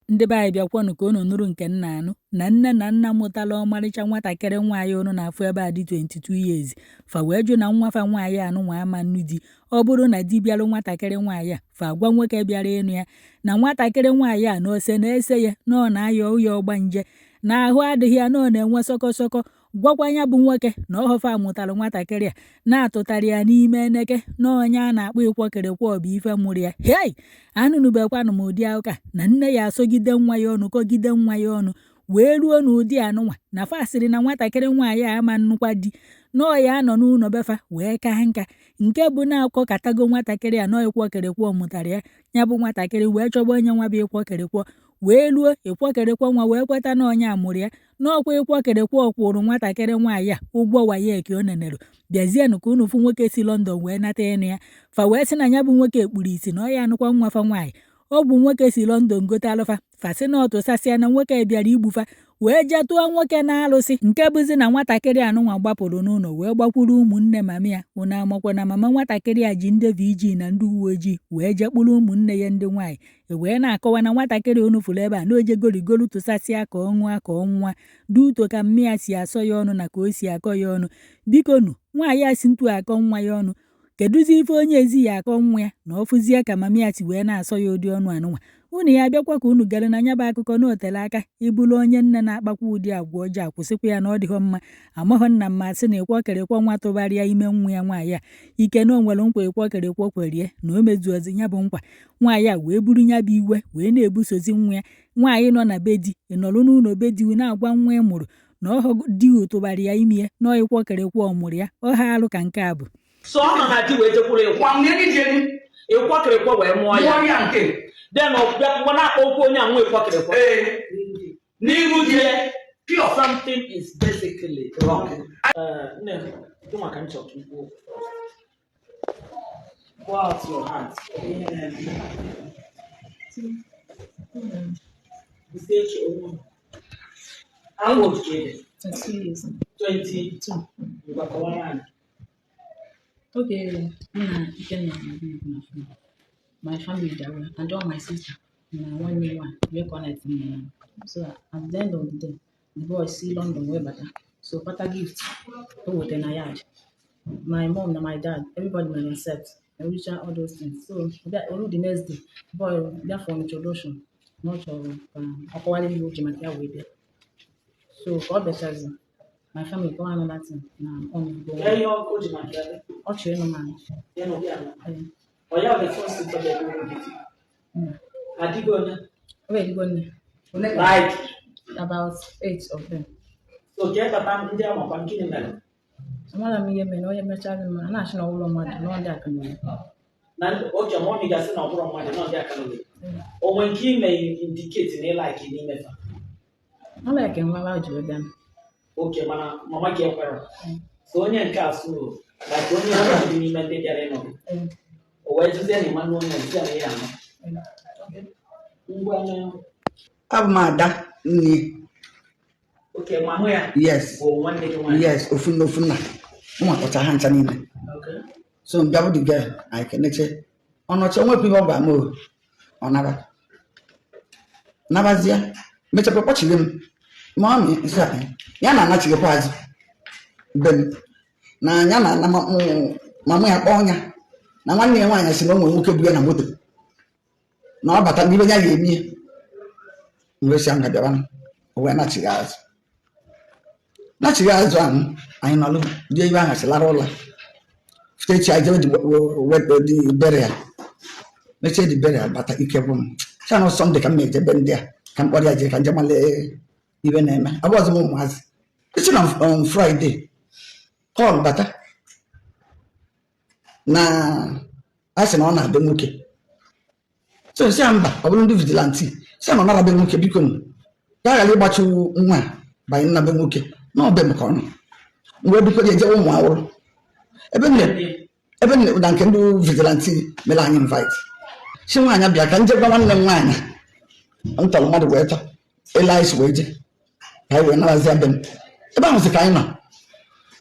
ndị be anyị bịakwanụ ka unu nụrụ nke nna anụ na nne na nna mụtala ọmarịcha nwatakịrị nwaanyị unu na-afụ ebe a dị 22 years fa wee jụ na nwafa nwaanyị anụ nwa ama nnu di ọ bụrụ na di bịarụ nwatakịrị nwaanyị a fa gwa nwoke bịara ịnụ ya na nwatakịrị nwaanyị a na ose na-ese ya na ọ na-ayọ ụya ọgba nje na ahụ adịghị ya na ọ na-enwe sọkọsọkọ gwakwa ya bụ nwoke na ọhọfa mụtara nwatakịrị a na-atụtara ya n'ime eneke na onye a na-akpọ ịkwọkịrịkwọ bụ ife mụrụ ya hei anụnụbekwanụ m ụdị ụka na nne ya asọgide nwa ya ọnụ kọgide nwa ya ọnụ wee ruo n'ụdị anụnwa na fasịrị na nwatakịrị nwaanyị a ama nnukwa di nọọ ya anọ n'ụlọ befa wee kaa nka nke bụ na-akọkatago nwatakịrị a nọọ ịkwọkịrịkwọ mụtara ya ya bụ nwatakịrị wee chọba onye nwa bụ ịkwọkịrịkwọ wee ruo ịkwọkịrịkwọ nwa wee kweta na onye amụrụ ya n'ọkwa ịkwọkịrịkwọ kwụrụ nwatakịrị nwaanyị a ụgwọ wayek o nenere bịazienụ ka unu fụ nwoke si London wee nata ịnụ ya fa wee sị na ya bụ nwoke kpuru isi na ọ ya anụkwa nwafa nwaanyị ọ bụ nwoke si London gote alụfa fasị na ọtụsasịa na nwoke bịara igbufa wee jee tụọ nwoke na-alụsị nke bụzi na nwatakịrị anụnwa gbapụrụ n'ụlọ wee gbakwuru ụmụnne mama ya unu amakwa na mama nwatakịrị a ji ndị VG na ndị uwe ojii wee jekpụrụ ụmụnne ya ndị nwaanyị wee na-akọwa na nwatakịrị unu fụrụ ebe a na oje gorigoro tụsasịa ka ọnwa ka ọnwa duto ka mmi ya si asọ ya ọnụ na ka o si akọ ya ọnụ biko nu nwaanyị a si ntu akọ nwa ya ọnụ kedụzi ife onye ezi ya akọ nwa ya na ọ fụzie ka mama ya si wee na-asọ ya ụdị ọnụ anụnwa unu ya bịakwa ka unu gara na nya bụ akụkọ na otele aka ịbụrụ onye nne na-akpakwa ụdị agwa ọjọọ akwụsịkwa ya na ọ dịghọ mma amaghọ nna mma sị na ịkwọkịrịkwọ nwa tụgharịa ime nwa ya nwaanyị a ike na o nwere nkwa ịkwọkịrịkwọ kwerie na o mezuozi ya bụ nkwa nwaanyị a wee buru ya bụ iwe wee na-ebusozi nwa ya nwaanyị nọ na be di ịnọrụ n'ụlọ be di na-agwa nwa ị mụrụ na ọ di tụgharị ya ime ya na ịkwọkịrịkwọ ọ mụrụ ya ọ ha alụ ka nke a bụ so ọ nọ na di wee jekwuru ịkwọkịrịkwọ wee mụọ ya nke then ọ na-akpọ okwu onye anwụ ịkwọkịrịkwọ n'iru di something is basically wrong. Do maka nchọka ikwu go out your hands. How old is 22 years. 22. Okay, my family that way, and all my sister, and one new one, we connect me. So at the end of the day, the boy see London way better. So what a gift, oh, then I had my mom and my dad, everybody will accept and reach out all those things. So that already the next day, boy, therefore introduction, not of quality of material with it. So God bless my family go on that thing. Now on go. Yeah, you go to my dad. Okay, no man. Yeah, no, yeah. Oh, yeah, the first thing to get I did go there. Where you going? Like About 8 of them. So get a band in there, my pumpkin in there. Some of them, no, you're child, national woman, no, that can be. Now, what your money doesn't know from money, not that can be. Or when he may indicate in a like in never. I like him, allow you them. Okay, mama get her. So when you castle, like when you have to be invented their enemy. Or where does any man know and say, Amada ni. Okay, Mamma. Yes. Or one day one. Yes, ofuna. What a hand in. Okay. So double the girl, I can say. On not so many people by more. On never. Nabazia. Mr. Propachim. Mommy is happy. Yana not your prize. Ben. Na yana mamma onya. Na one year one as no one who could be a motor. No, but I'm even a me. We sang at the one. We're not cigars. Not cigars one. I know the young as a larola. State I don't wet the barrier. Let's say the barrier, but I kept one. Some Sunday can make the bend there. Can what I can jamale even I was was. It's on Friday. Call butter. Na as an honor the mookie. So Samba, I won't do vigilante. Some another Bemuke Bicon. Dial about you by another Muke. No Bemcon. Where because you don't want even can do vigilante, Melan invite. She want to be a can't one wine. Until mother waiter, Elias wage. I will not have them. About the kind.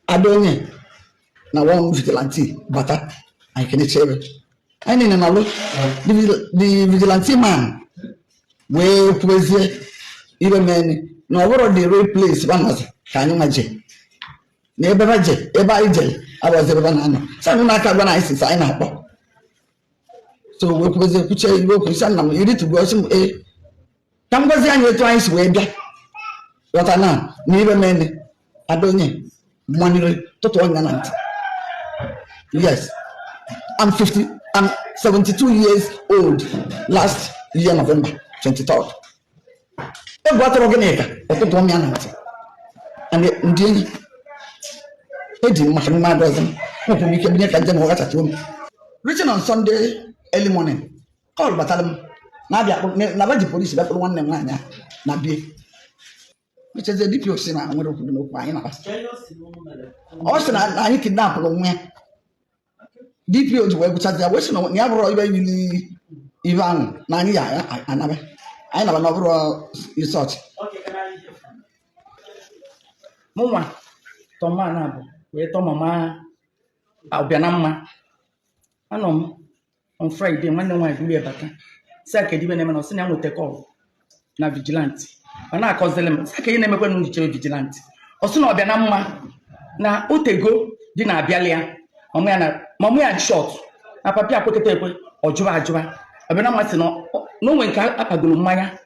I don't know. One vigilante, but I can save it. I need another. The vigilante man. wee kwubezie ibe meni na ọ bụrụ the real place banọzi ka anyị nwa je na ebe ba je ebe anyị je abụzi ebe ba na-anọ sanụ n'aka gwa na anyị sisi anyị na-akpọ so wee kwubezie kwuche ibe okwu isi nna m iri tugbu ọsị m ka m gwazi anyị etu anyị si wee bịa ghọta na ibe meni adonye mmanịrị tụtụ ọnya na ntị. Yes, I'm 72 years old last year November 23rd. Egwu atụrụ gịnị ka ọtụtụ ọmịa na ntị ndị enyi eji maka mmadụ ọzọ nwepụ ike binye ka njem ọgachata ome. Reaching on Sunday early morning, call batara m na baji polisi bịakpụrụ nwanne m nwaanyị na bie echeze DPO si na nwere okwudo n'okwu anyị na ọ sị na anyị kidnapụrụ nwa ya. DPO ji wee gụchazi ya wee sị na ya bụrụ ibe yiri ibe ahụ na anyị ya anaba anyị naba na ọ bụrụ research. Mụnwa tọmana bụ wee tọ mama ọbịa na mma anọ m on Friday nwanne nwaanyị buru ebata si aka edibe na-eme na ọsị na ya nweta kọl na vigilanti ọ na-akọzili m sị ka ị na-emekwa na njichere vigilanti ọsị na ọbịa na mma na otego dị na-abịala ya mamụ ya shọt na papi akweketa ekwe ọjụba ọbịa na mmasị na onwe nke akpagoro mmanya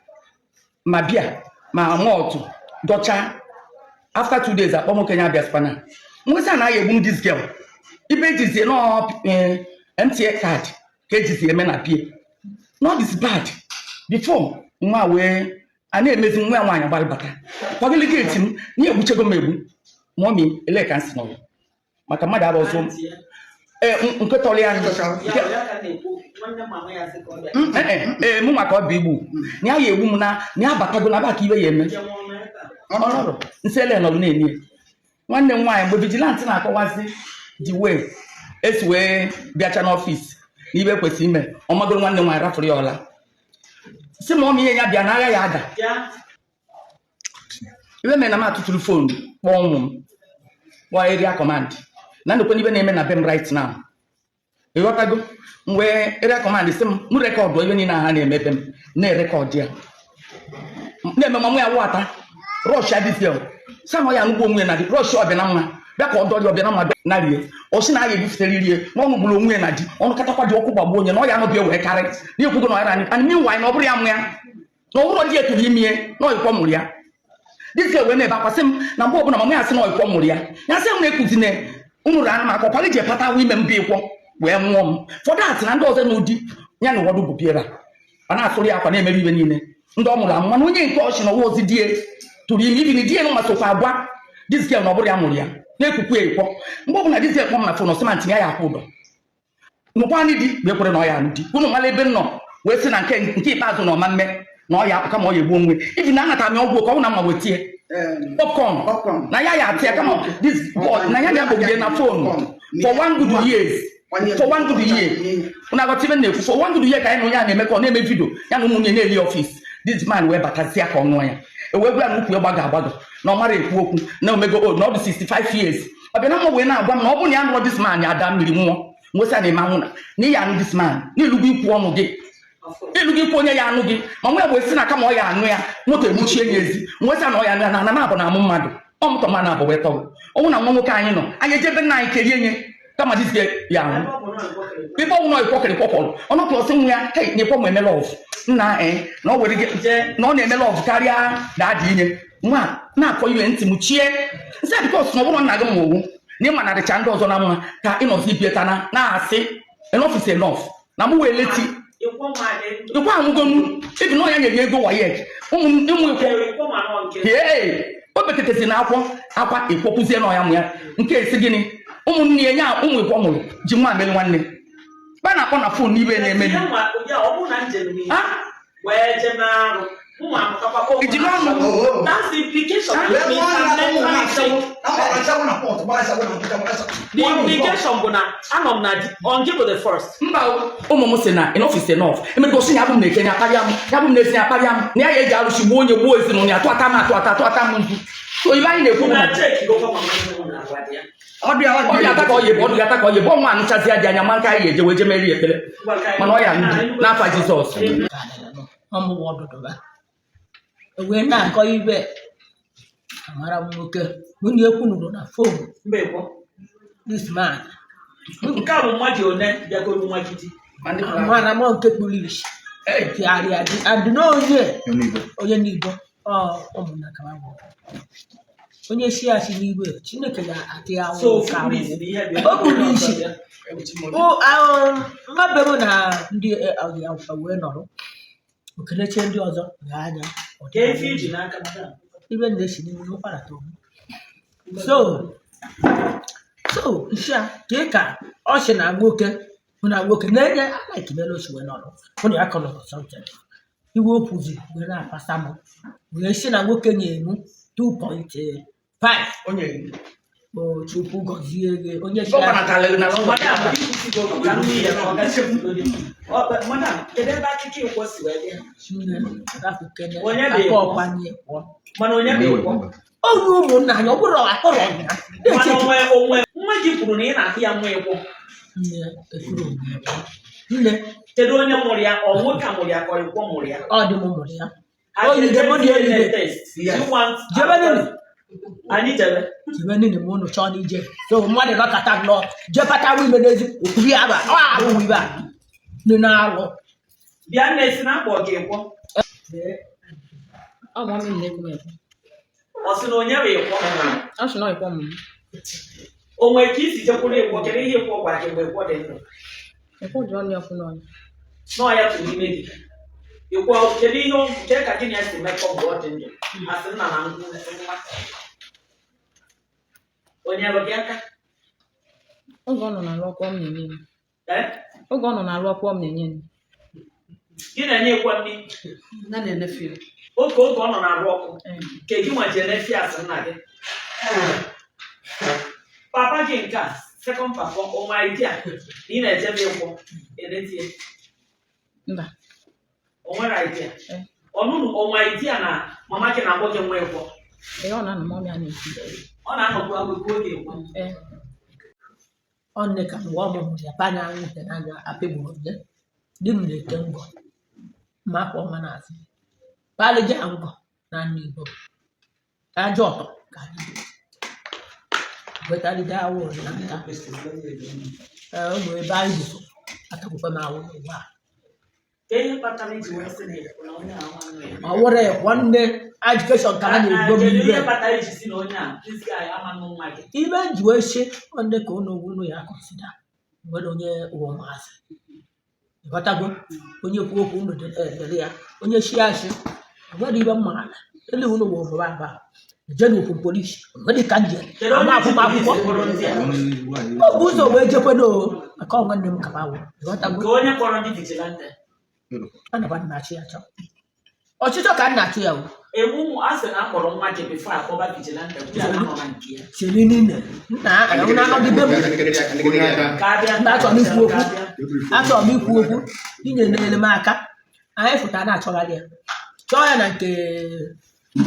ma bịa ma mọtụ dọcha. After 2 days akpọ nwoke ya abịa spana nwesị a na-aya egbu this girl ibe ejizie nọ MTN card ka ejizi eme na pie not this bad before nwa wee a na-emezi nwa ya nwaanyị gbalịbata kwagịlị geti m na egbuchego m egbu mọmi ele ka nsị nọrọ maka mmadụ abụ ọzọ nke tọrọ ya mụ maka ọ bụ igbu na ya ya egbu m na ya batago na aba ka iwe ya eme ọnọdụ nsị ele nọrọ na-enye nwanne m nwaanyị mgbe vigilanti na-akọwazi the way esi wee bịacha n'ọfịs na ibe kwesịrị ime ọmagoro nwanne m nwaanyị rafụrụ ya ọla si ma ọmụ ihe ya bịa n'agha ya ada ibe mere na m atụtụrụ fon kpọọ ụmụ m kpọọ area command na ndekwe n'ibe na-eme na bem right now ịghọtago mgbe area command si m rekọdụ ibe niile ha na-eme be m na-erekọdụ ya na-eme mamụ ya wata rọsh adịziel sama ya nugbo onwe na di rọsh ọbịa na mma bịa ka ọ dọrị ọbịa na mma na rie ọsị na ya ebufutere irie na ọnụ gburu onwe na di ọnụ katakwa dị ọkụ gbagbuo onye na ọ ya anọbịa wee karị na ekwugo na ọra anyị meanwhile na ọ bụrụ ya mụ ya na ọbụrụ dị eturu ime na ọyịkwọ mụrụ ya dịka wee na-ebe akwasị m na mgbe ọbụla mama ya sị na ọyịkwọ mụrụ ya ya sị m na-ekuzi na ụmụrụ anụ maka ọkwara iji pata ahụ ime mba ịkwọ wee nwụọ m fọdụ atị na ndị ọzọ n'ụdị ya na ụfọdụ bụ biera ọ na-asụrụ ya akwa na-emere ibe niile ndị ọ mụrụ amụ mana onye nke ọchị na ọwa ozi die tụrụ ime ibi na die nụ masokwa agwa dizkel na ọ bụrụ ya mụrụ ya na-ekwukwu ya ịkwọ mgbe ọbụla dizkel kpọm na fon ọsịma ntinye ya akwụ ụdọ nụkwanị di bụ ekwere na ọ ya anụ di unu mala ebe nọ wee sị na nke ikpeazụ na ọma mme na ọ ya apụ kama ọ ya egbu onwe ibi na anata m ọgwụ ka ọ na mma wetie popcorn na ya atị ya kama this boy na ya ga-agbogide na fon for one good years na agọtibe na-ekwu for one good year ka anyị na onye a na-eme ka ọ na-eme vidio ya na ụmụnye na-eli ọfịs this man wee batazia ka ọ nụọ ya ewee gwa ya na ukwu ya gbagọ na ọ mara ekwu okwu na omego old na ọ bụ 65 years ọ bịa na mma wee na-agwa m na ọ bụrụ na ya nụrụ this man ya ada mmiri mmụọ nwesị na-eme anwụ na ihe anụ this man n'ilugwu ikwu ọnụ gị ịlụgị ikwu onye ya anụ gị ma nwa ya wee sị na kama ọ ya anụ ya moto egbuchie ya ezi nwesị na ọ ya anụ ya na na-abụ na amụ mmadụ ọmụtọ ma na-abụ wee tọgụ ọnwụ na nwa nwoke anyị nọ anyị ejebe nna anyị kerie nye kama dịzie ya ahụ ibe ọnwụ nọ ikwọkịrị kwọkọrọ ọnọkụ ọsị nwa ya hei na ịkwọ m eme lọv nna na ọ were gị na ọ na-eme lọv karịa daadị inye nwa na-akọ iwe ntị m chie nsị a bikọs na ọ bụrụ nna gị ma owu na ịma na dịcha ndị ọzọ na mma ka ịnọzi bietana na-asị enough is enough na mụ wee leti ikwe anwụgonu ibi na ọnya nyere ego wayek ụmụ o beketezi na akwa ịkwọkwụzie n'ọya mụ ya nke esi gịnị ụmụnne ya nya ụmụ ịkwọ mụrụ ji nwa ameli nwanne ba na-akpọ na fon n'ibe na-emeli The implication bụ na anọ m na on give the first mba ụmụ m si na enough is enough emegosi ya bụ m na-eke ya akparịa m ya bụ m na-esi akparịa m na ya ya eji arụchi gbuo onye gbuo ezinụlọ ya atụ ata m nzu so ibe anyị na-ekwu ọ dị ata ka ọ yebe ọnwa anụchazi adị anya ma nke anyị eje wee je meri ekpere mana ọ ya ndị n'afa Jizọs ọmụwa ọdụdụba wee na-akọ ibe amara m nwoke nwunye ekwunuru na fon this man nke a bụ mmadụ one bịagoro nwa gidi amara m nke kpuru isi tịgharịa dị adị na onye n'igbo ụmụnna ka ha bụ onye si asị n'igwe Chineke ga-atị ya so ka o kpuru isi mmabe m na ndị wee nọrọ okeleche ndị ọzọ ga-anya ka efe iji n'aka madam ibe na-esi n'ime ụkwara tom so isi a ka ọ sị na nwoke na-enye alaikimere osi wee nọrọ ụnụ ya kọrọ sọnten iwe okwuzi wee na-apasa m wee sị na nwoke nye-emu 2.5 onye Chukwu gọzie gị onye gọvanọ kalịrị na madam ikwusigo ka nụ ihe ka ọ ga-echefudo dị madam kedu ebe akụkọ ịkwọ si wee bịa Onye bụ ịkwọ? ọkwanye mana onye bụ ịkwọ onye ụmụnna anyị ọ bụrụ akpọrọ ya mana onwe nwa gị kwuru na ị na-akụ ya nwa ịkwọ nne kedu onye mụrụ ya ọ nwoke a mụrụ ya ka ịkwọ mụrụ ya ọ dị m mụrụ ya anyị jebe jibe niile ma ụnụ chọọ n'ije so mmadụ nọkọta nnọọ jepata ime n'ezi okwuri aba ahụ ibe a dị na-alụ bịa na-esi na akpọ gị ịkwọ ọ sị na onye bụ ịkwọ onwe ka isi jekwuru ịkwọ kedu ihe ịkwọ gwa gị mgbe ịkwọ dị ndụ nọọ ya tụrụ ime gị ịkwọ kedu ihe nke ka gị na ya si mekọ mgbe ọ dị ndụ asị nna na nwa onye bụ gị aka Oge ọ nọ na-alụ ọkụ m na-enye m. ee Oge ọ nọ na-alụ ọkụ m na-enye m. gị na-enye ịkwọ ndị oge ọ nọ na-arụ ọkụ nke gị nwa jere efi asị nna gị papa gị nke a sekọnd papa ọnwa idi a ị na-ejebe ịkwọ eretie Mba. o nwere idea ọnụnụ ọnwa idea na mama gị na-agbọ gị nwa ịkwọ Ee, ọ na-anọ m ọmịa na-esi. ọ na-anọkwu agwụgwụ oge ịkwọ Ee. ọ nne ka mgbe ọ mụrụ ya panya anyị nke n'anya apịgburu ya di m na-ete ngọ ma akwa ọma n'azụ palịja ngọ na nne Igbo aja ọtọ ka wetalide awụ na nta ụmụ ebe anyị guzo atakwukwe m awụ n'ụwa ka ihe kpatara iji wee sị na ịkwụ na onye ahụ anụ ya ọ wụrụ ya kwa nne ajikeshọn ka a na-egbo m kedu ibe ihe kpatara iji si na onye a this guy amanụ nwa gị ibe ji wee shi nne ka ụnụ ụlọ ya kọsida nwere onye ụwa maazị ịghọtago onye kwu okwu ụlọ dere ya onye shi ashị nwere ibe mma ala ele ụlọ ụwa ọbụba aba je n'okwu polisi nwere ka nje ama akwụkwọ ọ bụ ụzọ wee jekwedo maka ọnwa nne m kaba awụ ịghọtago nke onye kpọrọ ndị vigilante anaba nnachi ya chọ ọchịchọ ka nnachi ya wụ ewu a sị na akpọrọ nwa gị bifo akpọba vigilante bịa na nọ na nke ya siri niile nna anọgide m ka abịa Mgbe achọrọ m ikwu okwu achọrọ m ikwu okwu inye n'ele m aka anyị fụtara na-achọgharị ya chọọ ya na nke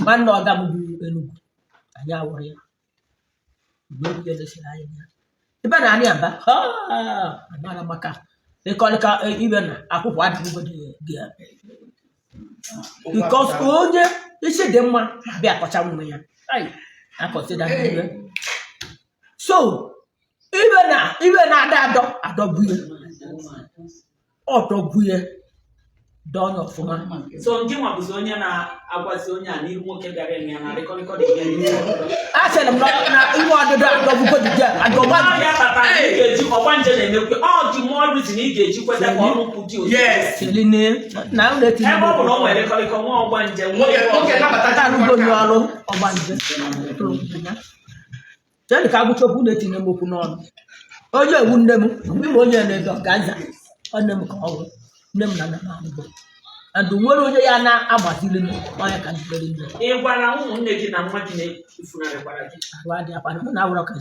nwanne ọga m bụ Enugu anyị awụrụ ya mgbe egwu ya lesiri anyị ya ebe na anyị aba amara maka ịkọlịka ibe na akwụkwọ adịghị gị ya bikos onye isi dị mma abịa akọcha nwe ya akọsịda ibe so ibe na-ada adọbuye ọdọbuye dọnye ọfụma so nke nwa bụzi onye na-agwazi onye a n'ihu nwoke bịara eme ya na rịkọrịkọ dị ya a sịrị m na ihe ọdịda adọbugo dịje adọba ya kpatara ị ga-eji ọgbanje na-emekwe ọ dị mụọ rizin ị ga-eji kweta ka ọrụ kwụ dị otu siline na m na-etinye ebe ọ bụ na ọ nwere rịkọrịkọ nwa ọgbanje nwoke nabata arụgo onye ọrụ ọgbanje chedị ka agụcha okwu na-etinye m okwu n'ọnụ onye ewu nne m mgbe m onye na-edo ọganza ọ nne m ka ọ bụ nne m na nna m abụgo andụ nwere onye ya na-agbaziri m onye ka njidere nne ị gwara ụmụnne gị na nwa gị na-efunarịkwara gị arụ adị akwana m na-awụrọ ka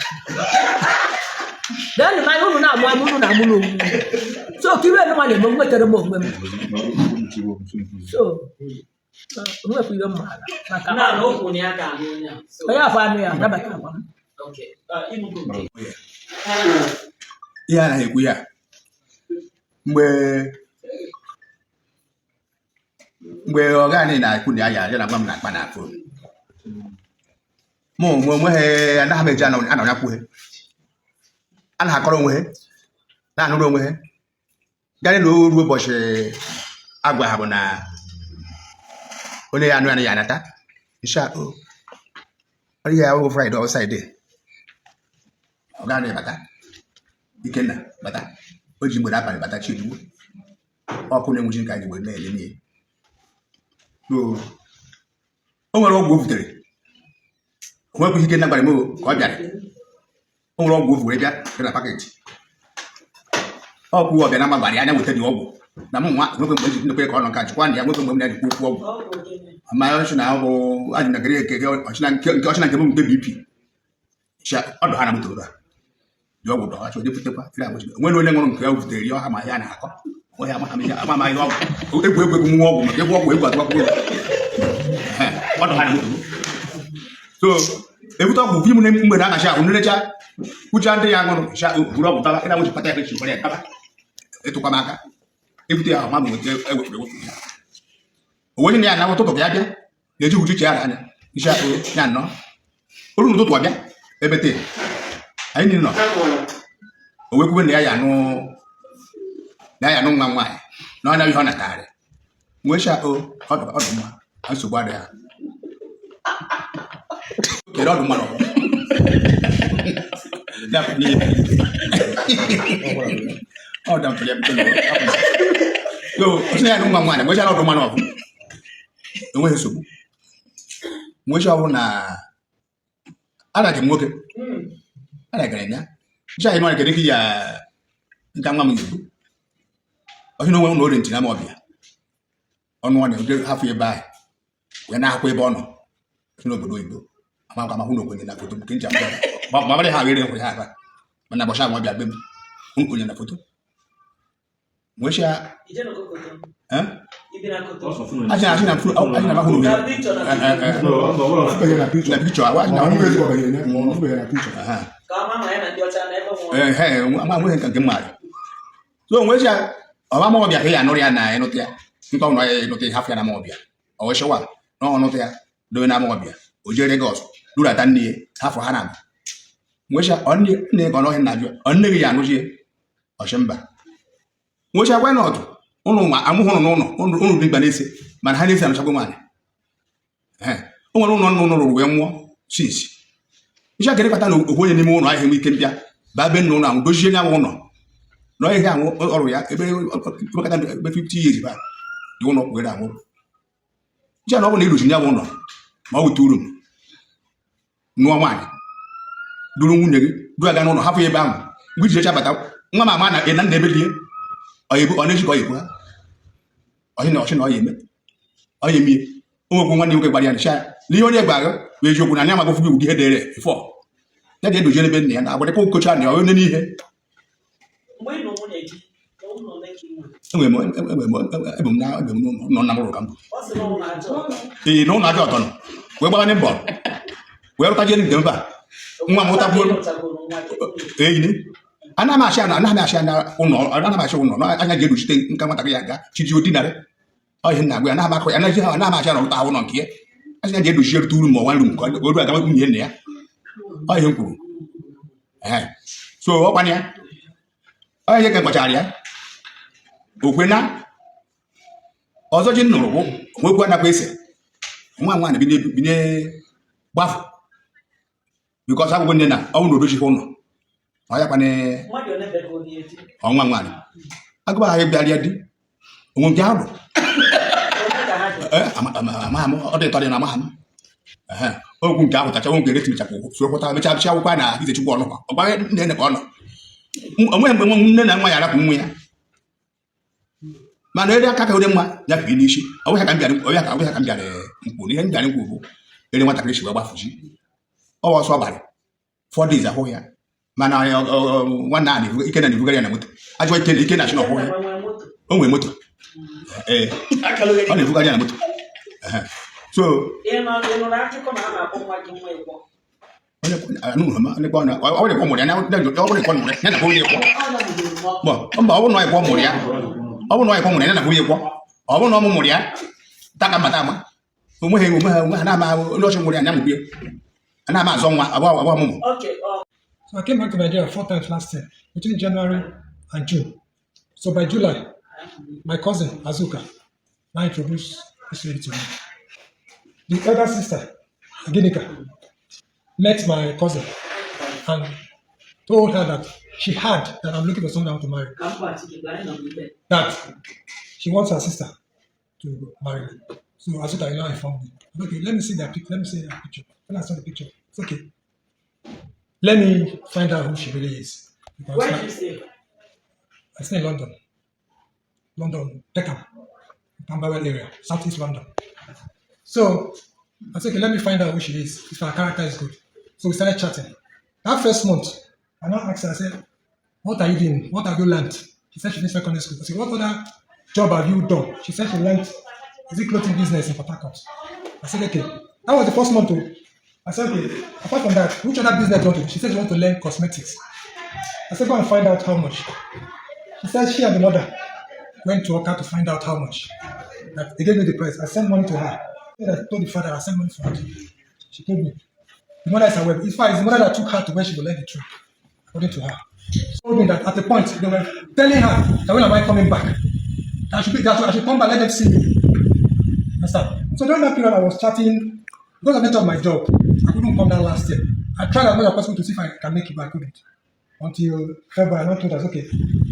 deni manya unu na-amụ amụ unu na-amụ n'owu so ka ibe nwa na-eme m nwetara m onwe m so nwekwa ibe m maara maka na okwu na ya ga-anụ onye a so onye afọ anụ ya nabata agwa m okay ịnụgo nke ihe a na-ekwu ya mgbe mgbe ọ gaghị na-ekwu na ya na gwa m na akpa na fon mụ onwe ha anaghị m eji anọ ya kwuhe a na-akọrọ onwe ha na-anụrụ onwe ha garị na o ruo ụbọchị agwa ha bụ na onye ya anụ ya na ya anata isha ọrụ ya bụ Fraịde ọ Saịde ọ gaghị bata Ikenna bata o ji mgbede abalị bata Chidugbo ọkụ na-enwuchi nke anyị mgbe na-ele n'ihe o nwere ọgwụ o butere o nwekwaghị Ikenna gwara m ka ọ bịara o nwere ọgwụ o were bịa dị na paketi ọgwụ ọbịa na mgbagbarị anya weta dị ọgwụ na m nwa nwekwe mgbe eji ndekwe ka ọ nọ nka jikwa ndị ya nwekwe mgbe m na-ejikwa okwu ọgwụ ama ọchị na ọgwụ ajụ na gere eke ọchị na nke m nke BP ọdụ ha na moto dị ọgwụ dọ achọ depụtakwa nwere onye ṅụrụ nke ya butere ya ọha ma ya na-akọ onye amaghị ọgwụ egwu nwa ọgwụ maka egwu ọgwụ egwu atụkwakwu ọdụ ha na moto so ebute ọgwụ fim na mgbe na agachi ahụ nlecha kwucha ndị ya ṅụrụ buru ọgwụ taba ịna nwechi pata ya echi ya taba ịtụkwa m aka ebute ya ma nweta ewepụrụ ya onwe nye ya na ụtụtụ ya bịa na-eji uchiche ya anya isi akpụ ya nnọọ oru n'ụtụtụ ọbịa ebete anyị niile nọ o wekwube na ya anụ nwa nwaanyị na ọnya ihe ọ natarị nwecha ọdụ mma nsogbu adịghị ha kere ọdụ mma n'ọgwụ ọ da mfe ya bute osi na ya nwa nwaanyị nwecha ọdụ mma n'ọgwụ enweghị nsogbu nwecha ọbụ na anaghị m nwoke anaghị ya ncha anyị nwaanyị kedụ ya nka nwa m igbo ọsị na onwe m na ore ntị na m ọbịa ọnụ ọ na-ede hafụ ebe ahụ wee na-akwụ ebe ọ nọ si n'obodo oyibo amaka amahụ na okwenye na foto nke nji abụọ gbabarị ha were nkwe ha aka mana bọcha nwa bịa be m nkwenye na foto nwechia achị na mahụ na pikchọ ama nweghị nke mmadụ so nwechia ọba ma ọbịa ka ya anụrụ ya na ịnụta ya nke ọnụ ya ịnụta hafụ ya na ma ọbịa ọwụchịwa na ọnụta ya dobe na ama ọbịa o jere Lagos durata nne ya hafụ ha na nwecha nne ka ọnọhị na-abịa nne gị ya anụchie ọchịmba nwecha gwa n'ọdụ ụnụ ma amụhụrụ n'ụlọ ụnụ dị mkpa na-ese mana ha na-ese anụchagbo nwaanyị o nwere ụlọ nna ụlọ rụrụ wee nwụọ sinsi ncha kere kpata na okwu onye n'ime ụlọ ahịa enwe ike mbịa baa be nna ụlọ ahụ dozie nya ụlọ na ihe ahụ ọrụ ya ebe 50 years ba dị ụlọ were ahụ ncha na ọ bụ na iruzi nya ụlọ ma ọ weta uru nụọ nwaanyị duru nwunye gị duru aga n'ụlọ hapụ ebe ahụ mgbe iji jecha bata nwa m ama na ị na nna ebe die ọ na-eji ka ọ yekwu ha ọchị na ọ ya eme ọ ya emie o nwekwu nwanne nwoke gbara ya ncha na ihe onye gbara bụ eziokwu na anya magbofu gị ụdị ihe dere fọ ya ga-edozi ebe nna ya na agbadịkwa okocha na onye n'ihe ebe m nọ na mụrụ ka mbụ ee na ụlọ aja ọtọ nọ wee gbaganye mbọ wee rụtaje nke mba nwa m ụtakwuo eyini anaghị achị ụlọ anya ji edochite nka nwatakịrị ya ga chiji odinarị ọhịa na agwa ya anaghị akọ ya anaghị achị na rụta ụlọ nke ya asị ya ji edochi erute uru ma ọnwa nru nke oru aga nwunye nna ya ọhịa m kwuru so ọkwanye ya ọhịa ka gbachara ya okwe na ọzọ ji nnụrụ nwekwu anakwa ese nwa nwaanyị binye gbafụ bikọs agwụgwọ nne na ọnwụ na odochife ụlọ ọya kwane ọnwa nwaanyị agụba ha bịara di onwe nke ahụ ọ dị tọrị na amaha m okwu nke ahụ tacha nwe nke eretimechapụ sokwụta mechachi akwụkwọ na izechukwu ọnụkwa ọgbaghị nne ka ọ nọ onweghị mgbe nne na nwa ya arapụ nwa ya mana ere aka ka ụdị mma ya pụrụ n'isi ọbụghị ka m bịara mkpu na ihe m bịara mkpu bụ ere nwatakịrị si wee gbafuji ọwa ọsọ ọbalị 4 days ahụ ya mana nwanne a ike na na-ebugara ya na moto ajọ ike na chi na ọhụụ ya o nwere moto ọ na-ebugara ya na moto so ọ bụ na ọ mụrụ ya ọ bụ na ọ mụrụ ya na nwunye kwọ ọ bụ na ọ mụrụ ya taka matama onwe ha na-ama onye ọchị nwere anya mgbie a na-ama azọ nwa abụọ ọmụmụ. Okay. So I came back to Nigeria 4 times last year, between January and June. So by July, my cousin Azuka now introduced this lady to me. The elder sister, Ginika, met my cousin and told her that she heard that I'm looking for someone to marry. That she wants her sister to marry me. So Azuka now informed me. Okay, let me see that picture. Let me see that picture. When I saw the picture, it's okay. Let me find out who she really is. Because Where do you stay? I stay in London. London, Peckham, Camberwell area, Southeast London. So I said, okay, let me find out who she is, if her character is good. So we started chatting. That first month, I now asked her, I said, what are you doing? What have you learned? She said she did secondary school. I said, what other job have you done? She said she learned, is it clothing business in Port Harcourt? I said, okay. That was the first month too. I said, okay, apart from that, which other business do you want to do? She said she wants to learn cosmetics. I said, go and find out how much. She said she and the mother went to Oka to find out how much. That they gave me the price. I sent money to her. Then I told the father, I sent money for her. She told me. The mother is aware. In fact, it's the mother that took her to where she would learn the truth, according to her. She told me that at the point, they were telling her that when am I coming back? That I should come back, let them see me. Understand? So during that period, I was chatting. Because of the nature of my job, I couldn't come down last year. I tried as much as possible to see if I can make it, but I couldn't. Until February, I told her, okay,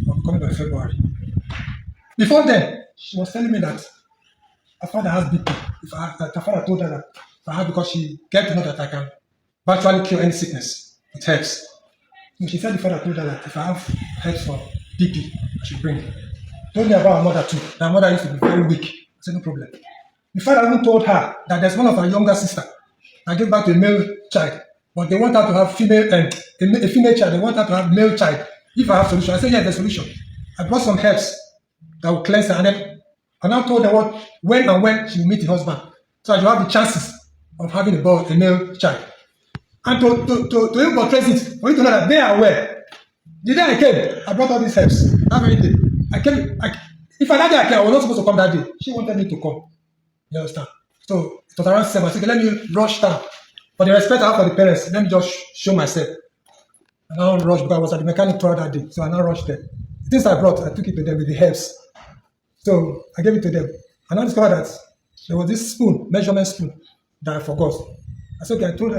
I'm coming by February. Before then, she was telling me that her father has BP. Her father told her that I have, because she get to know that I can virtually cure any sickness with herbs. So she said the father told her that if I have herbs for BP, I should bring it. Told me about her mother too. That her mother used to be very weak. I said, no problem. The father even told her that there's one of her younger sister that gave birth to a male child, but they want her to have a female child. They want her to have male child. If I have solution, I said, yeah, there's solution. I brought some herbs that will cleanse her, and then I now told her when she will meet the husband, so I will have the chances of having a male child. And to even portray it, for you to know that they are aware. The day I came, I brought all these herbs. That very day, I came. If I that day I came, I was not supposed to come that day. She wanted me to come. You understand? So it was around 7. I said, okay, let me rush down. For the respect I have for the parents, let me just show myself. And I don't rush because I was at the mechanic throughout that day. So I now rushed there. The things I brought, I took it to them with the herbs. So I gave it to them. And I discovered that there was this spoon, measurement spoon, that I forgot. I said, okay, I told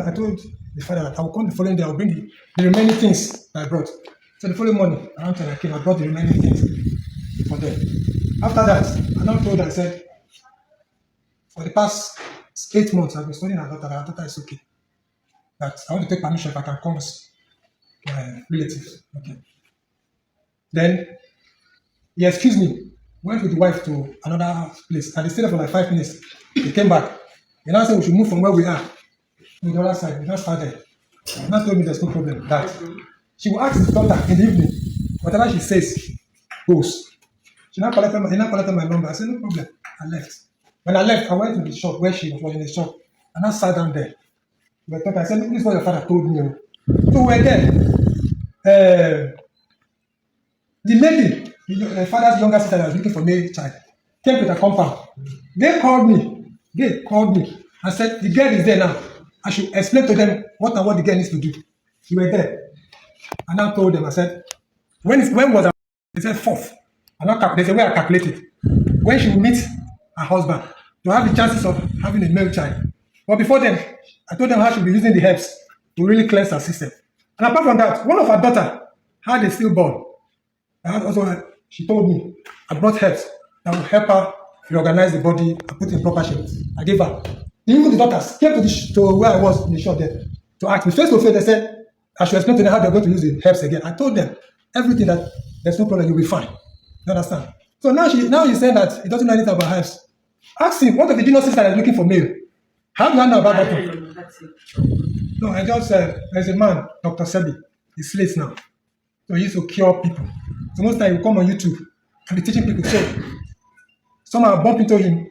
the father that I will come the following day, I'll bring the remaining things that I brought. So the following morning, around 10 I came, I brought the remaining things for them. After that, I now told her, I said, for the past 8 months, I've been studying her daughter. Her daughter is okay. That I want to take permission if I can come with my relatives. Okay. Then he excused me, went with the wife to another place, and they stayed there for like 5 minutes. They came back. They now said we should move from where we are to the other side. We just started. They now told me there's no problem. That she will ask the daughter in the evening, whatever she says goes. He now collected my number. I said, no problem. I left. When I left, I went to the shop where she was in the shop, and I sat down there. We were talking. I said, look, this is what your father told me. So we were there. The lady, the father's younger sister that was looking for a male child, came to the compound. They called me and said, the girl is there now. I should explain to them what the girl needs to do. We were there. And I told them, I said, when was I? They said 4th. They said, where I calculated. When she will meet her husband, to have the chances of having a male child. But before then, I told them how she would be using the herbs to really cleanse her system. And apart from that, one of her daughters had a stillborn. She told me, I brought herbs that will help her reorganize the body and put in proper shape. I gave her. Even the daughters came to where I was in the shop there to ask me face to face. They said, I should explain to them how they're going to use the herbs again. I told them everything, that there's no problem, you'll be fine. You understand? So now he's saying that he doesn't know anything about herbs. Ask him, what of the junior sister that is looking for male? How do I know about that one? No, I just said, there's a man, Dr. Sebi, he's late now. So he used to cure people. So most time he will come on YouTube and be teaching people. So somehow I bumped into him.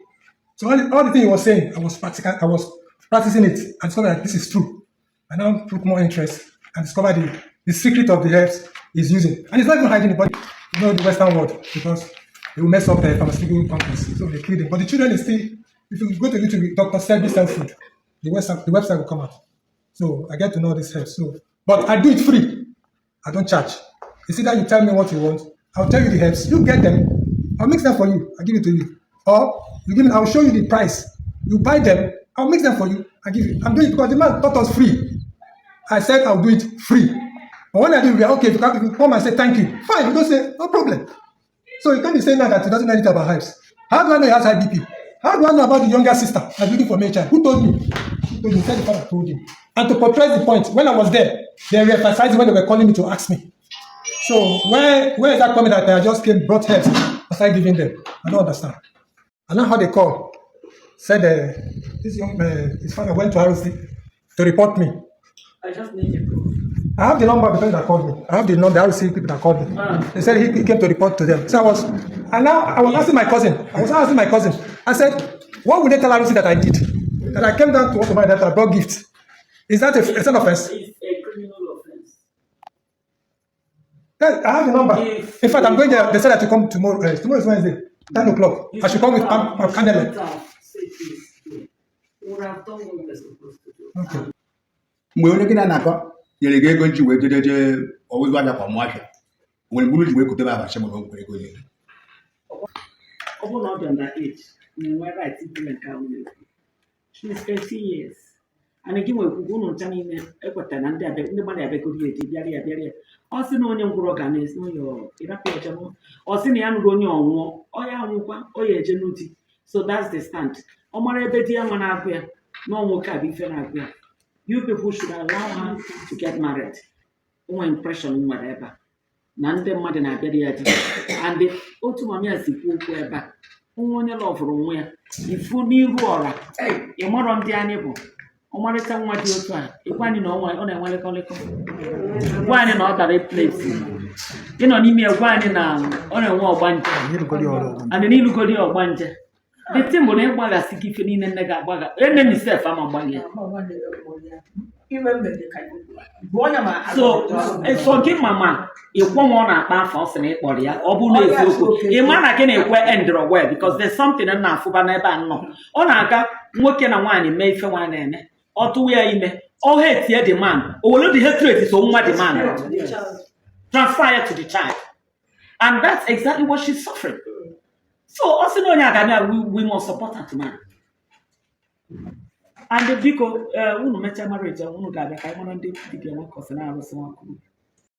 So all the thing he was saying, I was practicing it and discovered that this is true. I now took more interest and discovered the secret of the herbs he's using. And it's not even hygienic, but the Western world, because they will mess up the pharmaceutical companies. So they kill them. But the children is still if you go to YouTube, Dr. Sebi sell food, the website will come out. So I get to know this herbs. So, but I do it free. I don't charge. It's either you tell me what you want, I'll tell you the herbs. You get them, I'll mix them for you. I'll give it to you. Or you give me, I'll show you the price. You buy them, I'll mix them for you. I give you. I'm doing it because the man taught us free. I said I'll do it free. But when I do it, okay, if you come and say thank you, fine. You don't say no problem. So you can't be saying now that he doesn't know anything about herbs. How do I know he has high BP? How do I know about the younger sister that's looking for me child? Who told me? He told me, said the father told him. And to portray the point, when I was there, they were emphasizing when they were calling me to ask me. So where is that coming that I just came, brought herbs, and started giving them? I don't understand. I know how they call. Said this young man, his father went to ROC to report me. I just need a proof. I have the number of the people that called me. I have the number, the ROC people that called me. They said he came to report to them. So I was asking my cousin. I said, what would they tell ROC that I did? That I came down to want to buy that I brought gifts. Is that it's an offense? It's a criminal offense. I have the number. In fact, I'm going there. They said that to come tomorrow. Tomorrow is Wednesday, 10 o'clock. I should come with my candle. Would have done what we're supposed to do. Okay. mgbe onye gị na-anakọ nyere gị ego ji wee jeje ọwụzụ abịa kwa mụahịa nwere mgburu ji wee kutebe abacha mana o nwere ego nyere Ọ bụrụ na ọ dị underage, na-enwe right implement nke ahụ na-ekwu. She is 18 years. And gị nwekwugo ụnụ ncha niile ekwetara na ndị mmadụ abịagoro eti bịara ya. Ọ sị na onye ngwụrọ ga na-esi n'ụlọ ịrapụ ya ejem. Ọ sị na ya nụrụ onye ọnwụọ, ọ ya anwụkwa, ọ ya eje n'uti. So that's the stand. Ọ mara ebe di ya nwa na-agụ ya, na nwoke a bụ ife na-agụ ya. You people should allow her to get married. One impression nwere ebe a. Na ndị mmadụ na-abịara ya di. And otu mama ya si kwuo okwu ebe a. Nwa onye lọvụrụ nwa ya. Ifu n'iru ọra. Ị marọ ndị anyị bụ. Ọmarịcha nwa dị otu a. Ịgwa anyị na ọ na-enwe lekọlekọ. Gwa anyị na ọ dara plate. Ị nọ n'ime ya gwa anyị na ọ na-enwe ọgbanje. And n'ilugodi ọgbanje. The thing bụ na ịgbaghasị gị ife niile nne ga-agbaga. Ene mi sef ama gbagị ya. So gị mama ịkwọ nwa ọ na-akpa afọ ọ sị na ịkpọrọ ya ọ bụrụ na eziokwu ị ma na gị na-ekwe endro well because there's something na-afụba n'ebe a nọ ọ na-aga nwoke na nwaanyị mee ife nwaanyị na-eme ọ tụwa ya ime ọ hate the man o were the hatred so nwa the man transfer it to the child and that's exactly what she's suffering. So ọ sị na onye aga we must support her to man. And biko unu mechaa marriage unu ga-abịa ka anyị mara ndị dibịa nwoke ọsị na-arụsị nwa kwuru